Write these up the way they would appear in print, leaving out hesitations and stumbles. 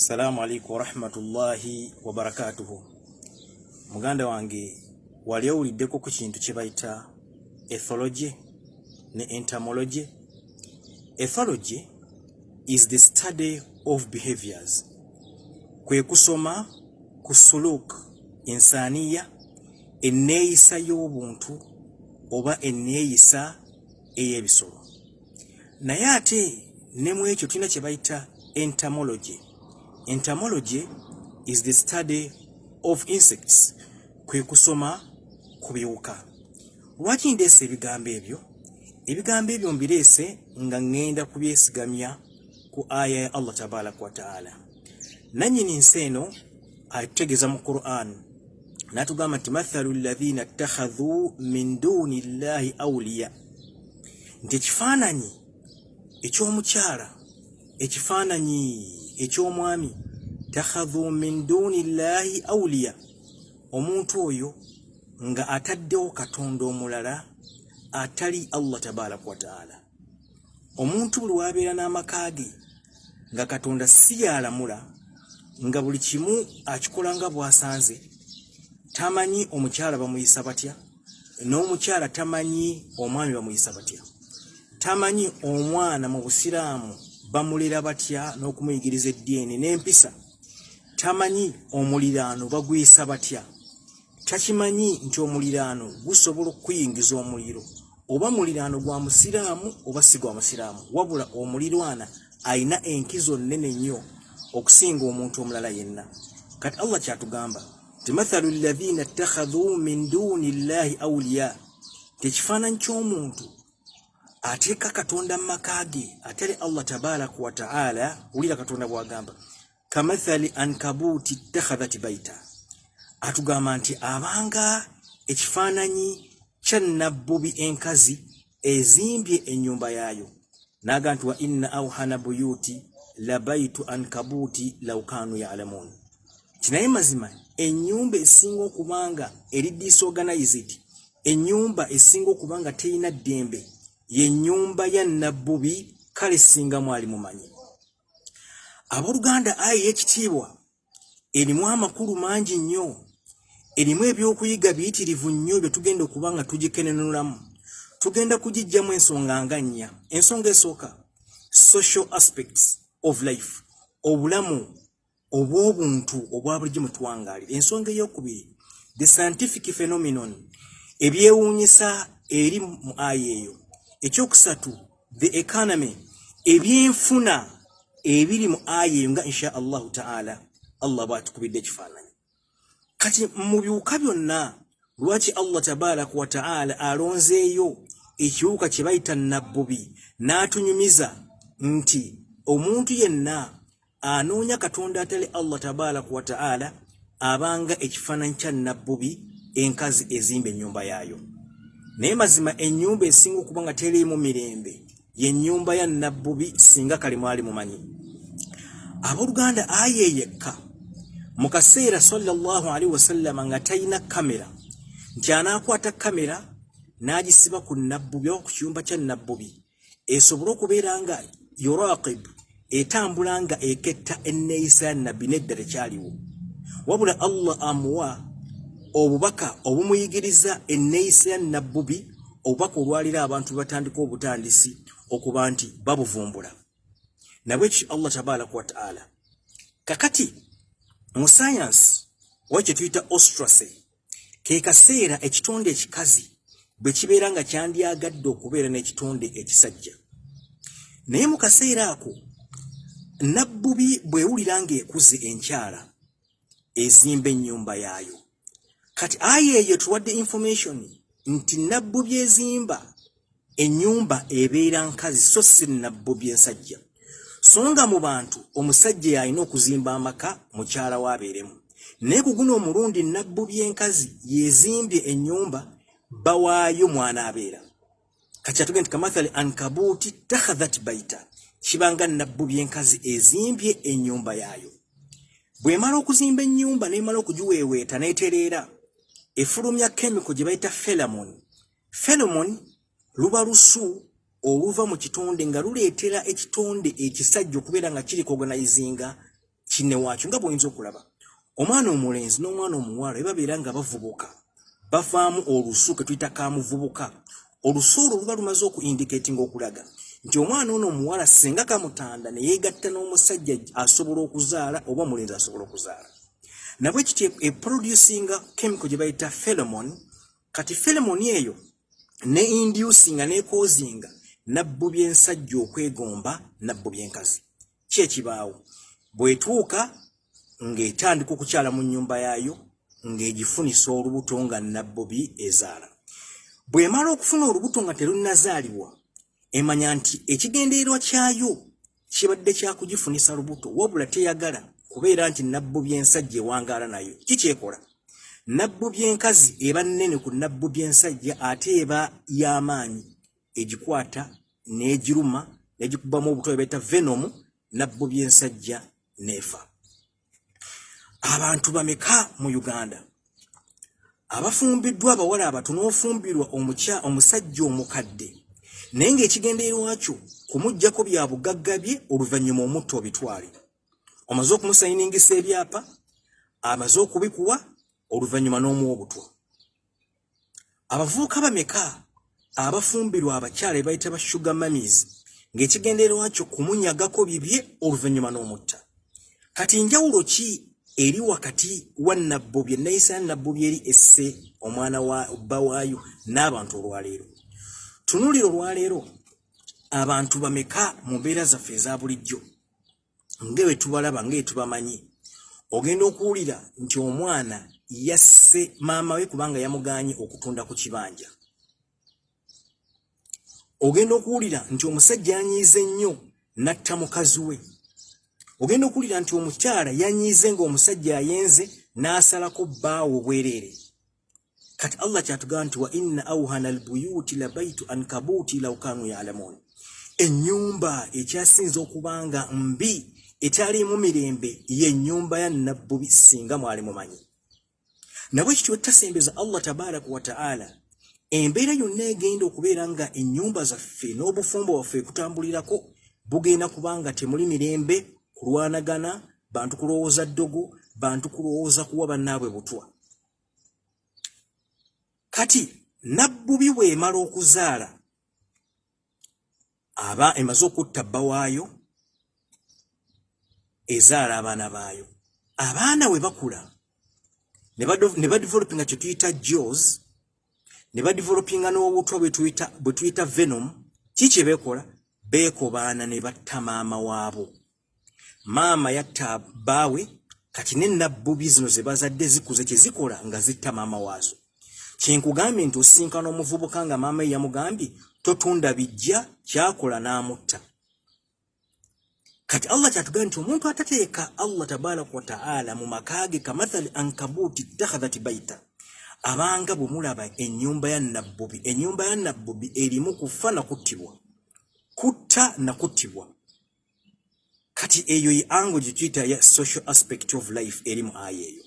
Assalamu alaikum warahmatullahi wabarakatuhu. Muganda wange wali owuliddeko ku kintu kye bayita ethology ne entomology. Ethology is the study of behaviors. Kwe kusoma ku suluk insaniya, enneeyisa y'obuntu oba enneeyisa ey'ebisolo. Naye ate ne mu ekyo tulina kye bayita entomology. Entomology is the study of insects. Kwe kusoma ku biwuka. Lwaki ndeese ebigambo ebyo? Ebigambo ebyo mbireese nga ngenda kubyesigamya ku aya ya Allah tabaraka wa ta'ala. Nannyini nsi eno atutegeeza mu Quran n'atugamba nti mathalu alladhina ittakhadhu min duni llahi awliya, nti ekifaananyi eky'omukyala, ekifaananyi eky'omwami, takhadhu min duni llahi awliya, omuntu oyo nga ataddewo katonda omulala atali Allah tabaraka wa ta'ala. Omuntu buli wabeera n'amaka ge nga katonda si yalamula, nga buli kimu akikola nga bw'asanze, tamanyi omukyala bamuyisa batya, n'omukyala tamanyi omwami bamuyisa batya, tamanyi omwana mu busiraamu bamulera batya n'okumuyigiriza eddiini n'empisa, tamanyi omuliraano baguyisa batya, takimanyi nti omuliraano gusobola okuyingiza omuliro, oba muliraano gwa musiraamu oba si gwa musiraamu, wabula omulirwana ayina enkizo nnene nnyo okusinga omuntu omulala yenna. Kati Allah kyatugamba ti mathalu alladhina ittakhadhu min duni llahi awliya, tekifaananyi ky'omuntu ateeka katonda mu maka ge atali Allah tabaraka wa ta'ala. Wulira katonda bw'agamba kamathali ankabuti ittakhadhat baita, atugamba nti abanga ekifaananyi kya nabbubi enkazi ezimbye ennyumba yaayo. N'agamba nti wa inna awhana buyuti la baitu ankabuti law kanu ya'lamun. Kinaye mazima ennyumba esinga okubanga eri disorganized, ennyumba esinga okubanga teyina ddembe, ye nnyumba ya nabbubi, kale singa mwali mumanyi. Abooluganda aya y'ekitiibwa erimu amakulu mangi nnyo, erimu ebyokuyiga biyitirivu nnyo bye tugenda okubanga tugikenenulamu. Tugenda kugijjamu ensonga nga nnya. Ensonga esooka, social aspects of life, obulamu obw'obuntu obwa bulijjo mu twangaalira. Ensonga ey'okubiri, the scientific phenomenon, ebyewuunyisa eri mu aya eyo. Ekyokusatu, the economy, ebyenfuna ebiri mu aya eyo nga insha Allahu ta'ala Allah bw'atukubidde ekifaananyi. Kati mu biwuka byonna, lwaki Allah tabaraka wa ta'ala alonzeeyo ekiwuka kye bayita nabbubi n'atunyumiza nti omuntu yenna anoonya katonda atali Allah tabaraka wa ta'ala abanga ekifaananyi kya nabbubi enkazi ezimba ennyumba yaayo. Naye mazima ennyumba esinga okuba nga teriimu mirembe ye nnyumba ya nabbubi, singa kale mwali mumanyi. Abooluganda aya yekka mu kaseera sallallahu alaihi wasallam nga talina kamera, nti anaakwata kamera n'agisiba ku nabbubi oba ku kiyumba kya nabbubi esobole okubeera nga yuraqib, etambula nga eketta enneeyisa ya nabbi, nedda tekyaliwo. Wabula Allah amuwa obubaka obumuyigiriza enneeyisa ya nabbubi, obubaka olwalira abantu batandika obutandisi okuba nti babuvumbula. Nabwekyo Allah tabaraka wa ta'ala kakati mu science wakye tuyita ostracey, ke kaseera ekitonde ekikazi bwe kibeera nga kyandyagadde okubeera n'ekitonde ekisajja. Naye mu kaseera ako nabbubi bwewulira ng'ekuze enkyala ezimba ennyumba yaayo. Kati aya eyo tuwadde information nti nabbubi ezimba ennyumba ebeera nkazi so si nabbubi ensajja. So nga mu bantu omusajja yalina okuzimba amaka mukyala waabeeremu, naye ku guno omulundi nabbubi enkazi yezimbye ennyumba bawaayo mwana abeera. Kati atugenda nti kamathali ankabuti takhadhat baita, kibanga nabbubi enkazi ezimbye ennyumba yaayo. Bw'emala okuzimba ennyumba n'emala okugiweeweeta n'etereera, efulumya chemical gye bayita pheromone. Pheromone luba lusu oluva mu kitonde nga luleetera ekitonde ekisajja okubeera nga kiri organizinga kinne waakyo nga bw'oyinza okulaba omwana omulenzi n'omwana omuwala bwe babeera nga bavubuka bavaamu olusu ke tuyita kamuvubuka olusu olwo luba lumaze okuindikating okulaga nti omwana ono omuwala singa kamutanda ne yeegatta n'omusajja asobola okuzaala oba omulenzi asobola okuzaala nabwe kiti eproducinga chemical gye bayita pheromone kati pheromone eyo ne inducinga ne causinga nabbubi ensajja okwegomba nabbubi enkazi kyekibaawo bwetuuka ng'etandika okukyala mu nnyumba yaayo ng'egifunisa olubuto nga nabbubi ezaala bw'emala okufuna olubuto nga terunnazaalibwa emanya nti ekigendeerwa kyayo kibadde kyakugifunisa lubuto wabula teyagala kubeera nti nabbubi ensajja ewangaala nayo kikyekola nabbubi enkazi eba nnene ku nabbubi ensajja ate eba y'amaanyi egikwata n'egiruma n'egikubamu obuto ebeeta venomu nabbubi ensajja neefa abantu bameka mu Uganda abafumbiddwa abawala abatono ofumbirwa omusajja omukadde naye ng'ekigendeerwa kyo kumuggyako bya bugagga bye oluvannyuma omutta obitwale omaze okumusayiningisa ebyapa amaze okubikuwa oluvannyuma n'omuwa obutwa abavubuka bameka abafumbirwa abakyala be bayita ba sugar mummies ng'ekigendeerwa kyo kumunyagako bibye oluvannyuma n'omutta kati njawulo ki eri wakati wa nabbubi nayisa nabbubi eri esse omwana wa bba waayo n'abantu olwaleero tunuulira olwaleero abantu bameka mu mbeera zaffe eza bulijjo ngewe tubalaba ngewe tubamanyi ogenda okuwulira nti omwana yasse maama we kubanga yamuganye okutunda ku kibanja ogenda okuwulira nti omusajja yanyiize nnyo natta mukazi we ogenda okuwulira nti omukyala yanyiize ng'omusajja ayenze n'asalako bbaawo bwereere kati Allah kyatugamba nti wa inna awhana albuyuti la baitu ankabuti law kanu ya'lamun ennyumba ekyasinza okubanga mbi etaliimu mirembe y'ennyumba ya nabbubi singa mwali mumanyi nabwe kityo tasembeza Allah tabaraka wa ta'ala embeera yonna egenda okubeera nga ennyumba zaffe n'obufumbo waffe kutambulirako bugenda kubanga temuli mirembe kulwanagana bantu kulowooza ddogo bantu kulowooza kuwa bannaabwe butwa kati nabbubi bw'emala okuzaala aba emaze okutta bba waayo ezaala abaana baayo abaana we bakula ne badevelopinga kye tuyita jaws ne badevelopinga n'obutwa bwe tuyita venom kiki beekola beekobaana ne batta maama waabo maama yatta bbaawe kati ne nabbubi zino ze bazadde zikuze kye zikola nga zitta maama waazo kyenkugambye nti osisinkana omuvubuka nga maama ye yamugambye totunda bijja kyakola n'amutta kati Allah kyatugambye nti omuntu atateeka Allah tabaraka wa ta'ala mu makaage kamathali ankabuti ittakhadhat baita abanga bumulaba ennyumba ya nabbubi erimu kufa na kuttibwa kutta na kuttibwa kati eyo ye ango gye tuyita ya social aspect of life eri mu aya eyo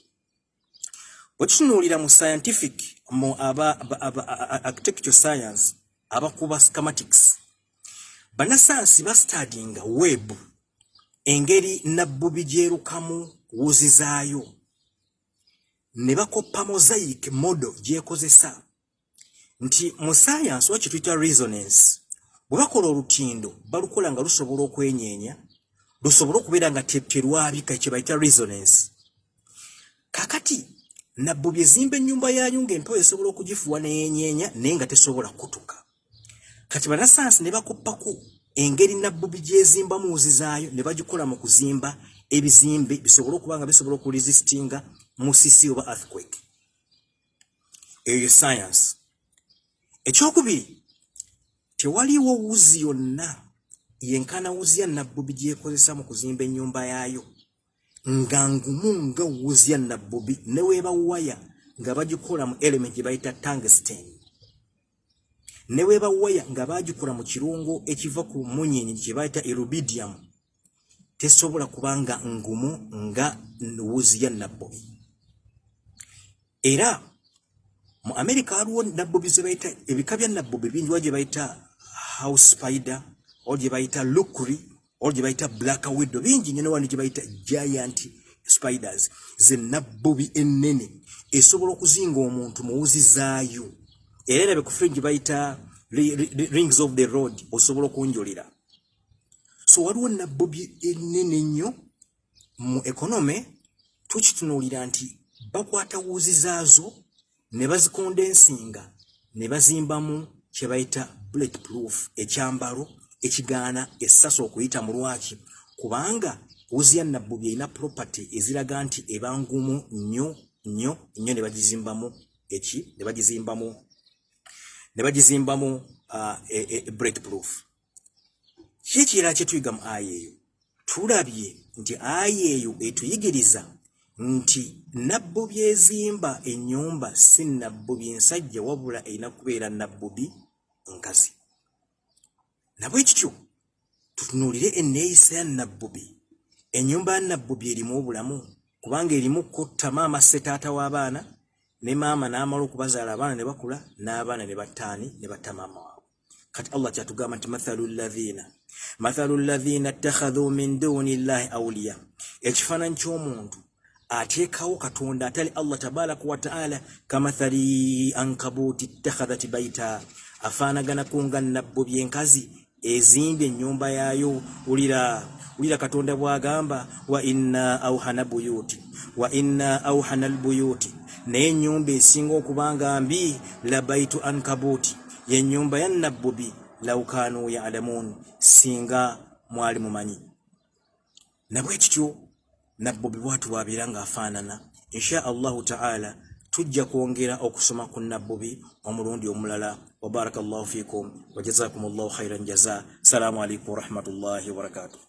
bwe tutunuulira mu scientific mu architectural science abakuba schematics bannasayansi bastudinga web engeri nabbubi gyerukamu wuzi zaayo ne bakoppa mosaic model gyekozesa nti mu science wakye tuyita resonance bwe bakola olutindo balukola nga lusobola okwenyeenya lusobola okubeera nga terwabika kye bayita resonance kakati nabbubi ezimba ennyumba yaayo ng'empewo esobola okugifuwa neyenyeenya naye nga tesobola kutuka kati bannasayansi ne bakoppako engeri nabbubi gyezimba mu wuzi zaayo ne bagikola mu kuzimba ebizimbe bisobola okuba nga bisobola okuresistinga musisi oba earthquake eyo science ekyokubiri tewaliwo wuzi yonna yenkana wuzi ya nabbubi gyekozesa mu kuzimba ennyumba yaayo nga ngumu nga wuzi ya nabbubi ne weeba waya nga bagikola mu element gye bayita tungsten ne weeba waya nga bagikola mu kirungo ekiva ku munyenyi gye bayita rubidium tesobola kubanga ngumu nga wuzi ya nabbubi era mu America waliwo nabbubi ze bayita ebika bya nabbubi bingi gye bayita house spider oba gye bayita lukuri olje bayita black widow bingi nyene wani gye bayita giant spiders ze nabbubi ennene esobola okuzinga omuntu muwuzi zaayo era ku fringe bayita rings of the road osobola okunjolera. So waliwo nabbubi ennene nnyo mu economy tukitunuulira nti bakwata wuzi zaazo ne bazikondensinga ne bazimbamu kye bayita bulletproof ekyambalo ekigaana essasi okuyita mu lwaki kubanga wuzi ya nabbubi erina property eziraga nti ebangumu nnyo ne bagizimbamu bulletproof. Kikira kye tuyiga mu aya eyo tulabye nti aya eyo etuyigiriza nti nabbubi ezimba ennyumba si nabbubi nsajja wabula erina kubeera nabbubi nkazi. Nabwe kityo tutunuulire enneeyisa ya nabbubi. Ennyumba ya nabbubi erimu obulamu kubanga erimu kutta maama setaata w'abaana ne maama n'amala okubazaala abaana ne bakula n'abaana ne battaani ne batta maama waabwe. Kati Allah kyatugamba nti mathalu alladhina ittakhadhu min duni llahi awliya, ekifaananyi ky'omuntu ateekawo katonda atali Allah tabaraka wa ta'ala kamathali ankabuuti ittakhadhat baita, afaanaganako nga nabbubi enkazi ezimba ennyumba yaayo. Wulira katonda bw'agamba wa inna awhana albuyuti, naye ennyumba esinga okubanga mbi la baitu ankabuuti, ye ennyumba ya nabbubi law kanu ya'lamun, singa mwali mumanyi. Nabwe kityo nabbubi bwatu bw'abeera ng'afaanana. Insha Allahu ta'ala tujja kwongera okusoma ku nabbubi omulundi omulala. Wa barakallahu fikum wa jazakumullahu khairan jaza. Assalamu alaikum wa rahmatullahi wa barakatuh.